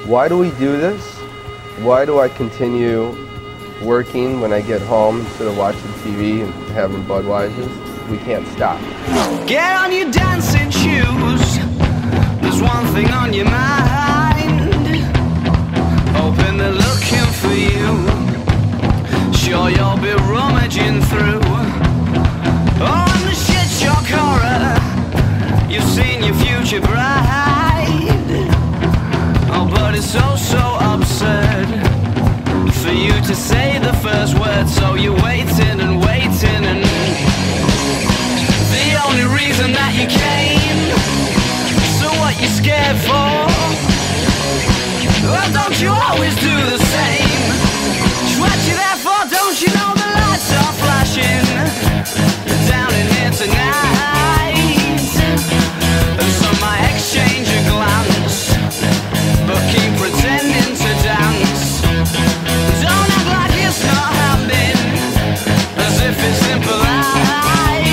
Why do we do this? Why do I continue working when I get home instead of watching TV and having Budweisers? We can't stop. Get on your dancing shoes. There's one thing on your mind. Hoping they're looking for you. Sure you'll be rummaging through. Oh, and the shit shock horror. You've seen your future bride. Oh, but it's so absurd for you to say the first word. So you're waiting and waiting, and the only reason that you came. So what you scared for? Well, don't you always do the same? Just what you there for? Don't you know the lights are flashing down in here tonight? And some might exchange a glance, but keep pretending to dance. Don't act like it's not happening, as if it's impolite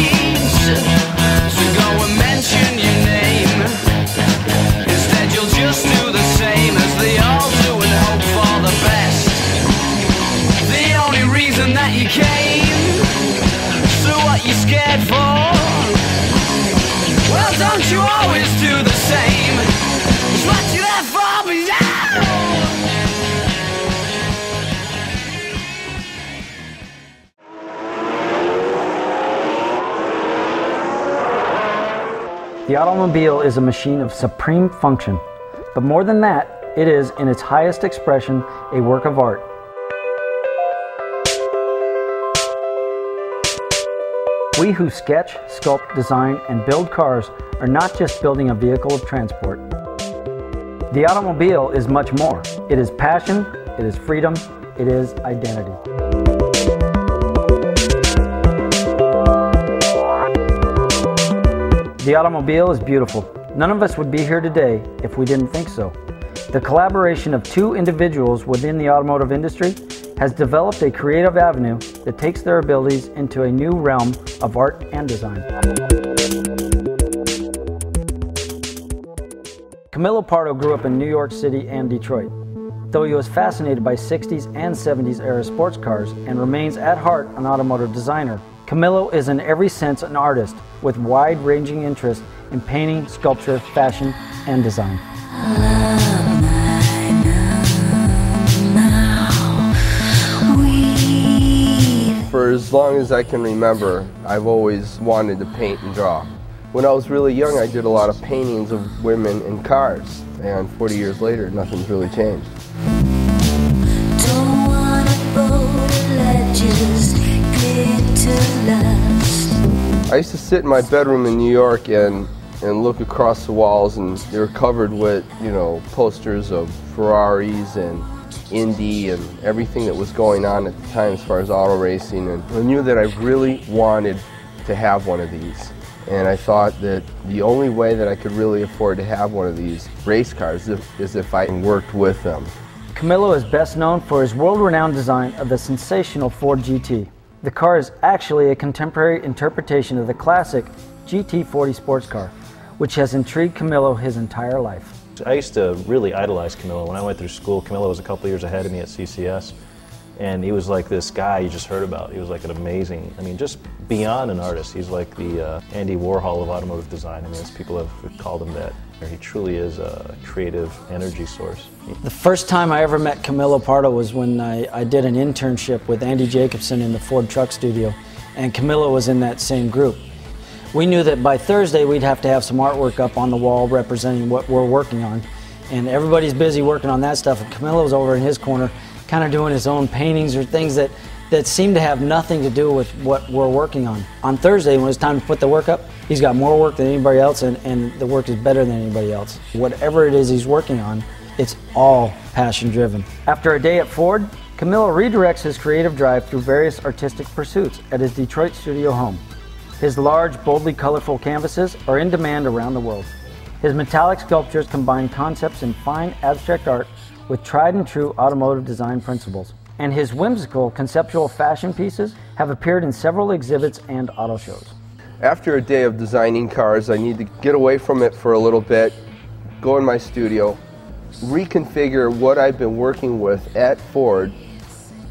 to go and mention your name. Instead you'll just do the same as they all do and hope for the best. The only reason that you came. So what you scared for? Well, don't you always do the same? It's what you there for, but The automobile is a machine of supreme function, but more than that, it is, in its highest expression, a work of art. We who sketch, sculpt, design, and build cars are not just building a vehicle of transport. The automobile is much more. It is passion, it is freedom, it is identity. The automobile is beautiful. None of us would be here today if we didn't think so. The collaboration of two individuals within the automotive industry has developed a creative avenue that takes their abilities into a new realm of art and design. Camilo Pardo grew up in New York City and Detroit. Though he was fascinated by 60s and 70s era sports cars and remains at heart an automotive designer, Camilo is in every sense an artist with wide-ranging interests in painting, sculpture, fashion, and design. For as long as I can remember, I've always wanted to paint and draw. When I was really young, I did a lot of paintings of women in cars, and 40 years later, nothing's really changed. Don't wanna boat ledges, I used to sit in my bedroom in New York and look across the walls, and they were covered with, you know, posters of Ferraris and Indy and everything that was going on at the time as far as auto racing, and I knew that I really wanted to have one of these. And I thought that the only way that I could really afford to have one of these race cars is if I worked with them. Camilo is best known for his world-renowned design of the sensational Ford GT. The car is actually a contemporary interpretation of the classic GT40 sports car, which has intrigued Camilo his entire life. I used to really idolize Camilo. When I went through school, Camilo was a couple years ahead of me at CCS, and he was like this guy you just heard about. He was like an amazing, I mean, just beyond an artist. He's like the Andy Warhol of automotive design. I mean, people have called him that. He truly is a creative energy source. The first time I ever met Camilo Pardo was when I did an internship with Andy Jacobson in the Ford truck studio, and Camilo was in that same group. We knew that by Thursday we'd have to have some artwork up on the wall representing what we're working on, and everybody's busy working on that stuff, and Camilo's over in his corner kind of doing his own paintings or things that seem to have nothing to do with what we're working on. On Thursday, when it's time to put the work up, he's got more work than anybody else, and the work is better than anybody else. Whatever it is he's working on, it's all passion-driven. After a day at Ford, Camilo redirects his creative drive through various artistic pursuits at his Detroit studio home. His large, boldly colorful canvases are in demand around the world. His metallic sculptures combine concepts in fine abstract art with tried and true automotive design principles. And his whimsical conceptual fashion pieces have appeared in several exhibits and auto shows. After a day of designing cars, I need to get away from it for a little bit, go in my studio, reconfigure what I've been working with at Ford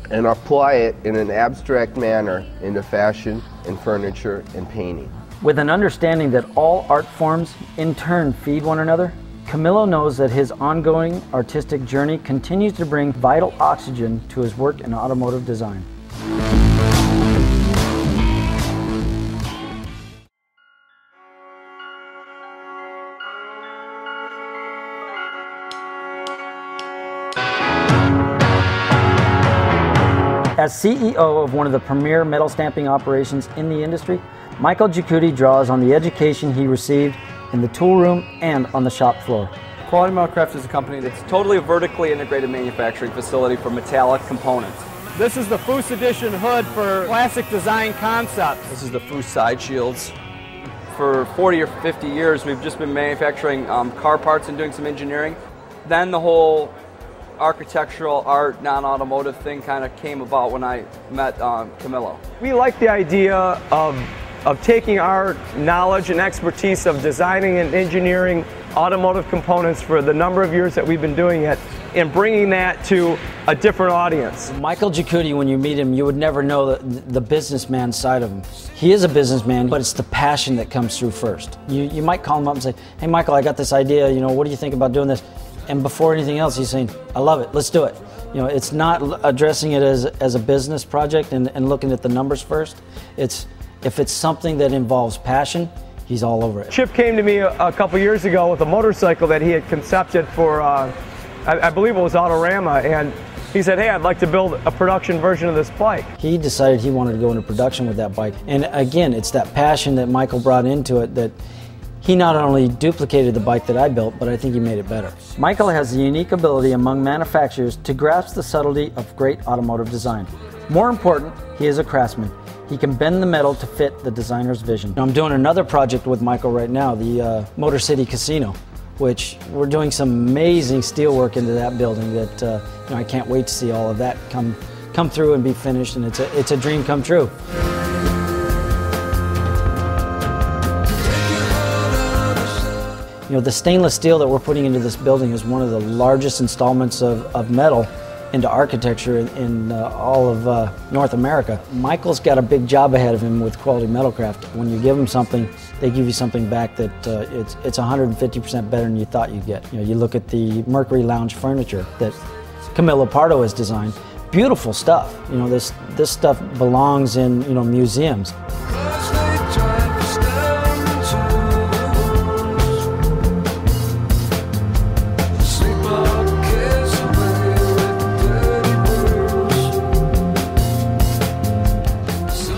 and apply it in an abstract manner into fashion and furniture and painting. With an understanding that all art forms in turn feed one another, Camilo knows that his ongoing artistic journey continues to bring vital oxygen to his work in automotive design. As CEO of one of the premier metal stamping operations in the industry, Michael Chetcuti draws on the education he received in the tool room and on the shop floor. Quality Metalcraft is a company that's totally a vertically integrated manufacturing facility for metallic components. This is the Foose Edition hood for classic design concepts. This is the Foose side shields. For 40 or 50 years, we've just been manufacturing car parts and doing some engineering. Then the whole architectural art, non-automotive thing kind of came about when I met Camilo. We like the idea of taking our knowledge and expertise of designing and engineering automotive components for the number of years that we've been doing it and bringing that to a different audience. Michael Chetcuti, when you meet him, you would never know the businessman side of him. He is a businessman, but it's the passion that comes through first. You might call him up and say, hey Michael, I got this idea, what do you think about doing this? And before anything else, he's saying, I love it, let's do it. It's not addressing it as a business project and looking at the numbers first. If it's something that involves passion, he's all over it. Chip came to me a couple years ago with a motorcycle that he had concepted for, I believe it was Autorama, and he said, hey, I'd like to build a production version of this bike. He decided he wanted to go into production with that bike. And again, it's that passion that Michael brought into it that he not only duplicated the bike that I built, but I think he made it better. Michael has the unique ability among manufacturers to grasp the subtlety of great automotive design. More important, he is a craftsman. He can bend the metal to fit the designer's vision. I'm doing another project with Michael right now, the Motor City Casino, which we're doing some amazing steel work into that building that I can't wait to see all of that come through and be finished, and it's a dream come true. The stainless steel that we're putting into this building is one of the largest installments of metal into architecture in all of North America. Michael's got a big job ahead of him with Quality Metalcraft. When you give them something, they give you something back that it's 150% better than you thought you'd get. You look at the Mercury Lounge furniture that Camilo Pardo has designed. Beautiful stuff. This stuff belongs in museums.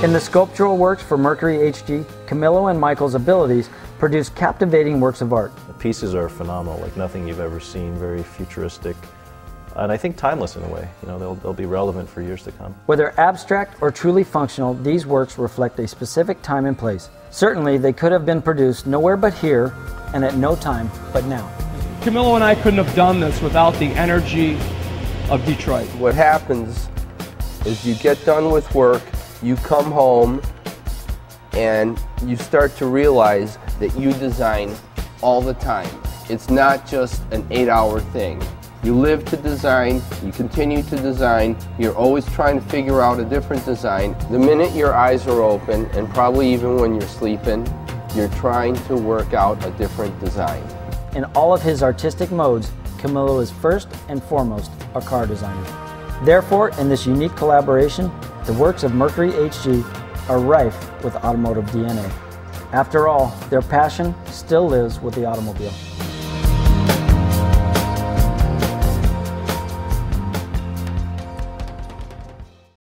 In the sculptural works for Mercury HG, Camilo and Michael's abilities produce captivating works of art. The pieces are phenomenal, like nothing you've ever seen, very futuristic, and I think timeless in a way. They'll be relevant for years to come. Whether abstract or truly functional, these works reflect a specific time and place. Certainly, they could have been produced nowhere but here, and at no time but now. Camilo and I couldn't have done this without the energy of Detroit. What happens is you get done with work, you come home, and you start to realize that you design all the time. It's not just an 8-hour thing. You live to design, you continue to design, you're always trying to figure out a different design. The minute your eyes are open, and probably even when you're sleeping, you're trying to work out a different design. In all of his artistic modes, Camilo is first and foremost a car designer. Therefore, in this unique collaboration, the works of Mercury HG are rife with automotive DNA. After all, their passion still lives with the automobile.